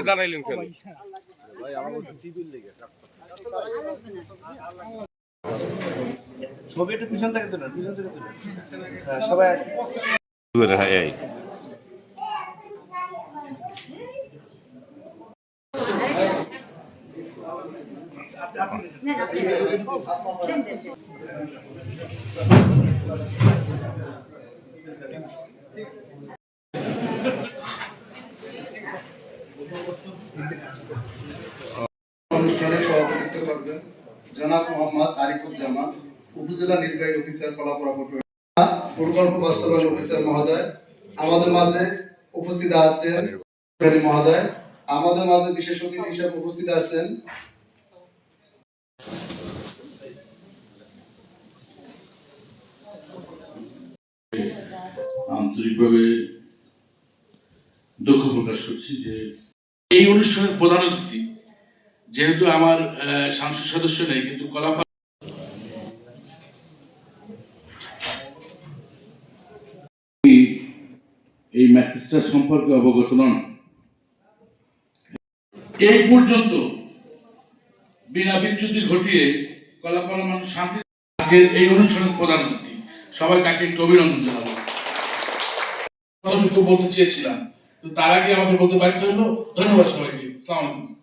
দাঁড়াইলেন কেন? ছবি একটু পিছন থেকে তুলেন, পিছন থেকে তুলেন সবাই। অনুষ্ঠানে সভাপতিত্ব করবেন জনাব মোহাম্মদ আরিফুজ্জামান, উপজেলা নির্বাহী অফিসার কলাপাড়া প্রকল্প বাস্তবায়ন অফিসার মহোদয়। আমাদের মাঝে উপস্থিত আছেন মহোদয়। আমাদের মাঝে বিশেষ অতিথি হিসেবে উপস্থিত আছেন আন্তরিকভাবে দুঃখ প্রকাশ করছি যে এই অনুষ্ঠানের প্রধান অতিথি যেহেতু আমার সংসদ সদস্য নেই, কিন্তু কলাপাড়া এই মেসেজটা সম্পর্কে অবগত নন। এই পর্যন্ত বিনা বিচ্যুতি ঘটিয়ে কলাপাড়া মানুষ শান্তি। আজকের এই অনুষ্ঠানের প্রধান অতিথি, সবাই তাকে একটু অভিনন্দন জানাবো। বলতে চেয়েছিলাম, তো তার আগে আমাকে বলতে বাধ্য হলো। ধন্যবাদ সবাইকে। আসসালামু আলাইকুম।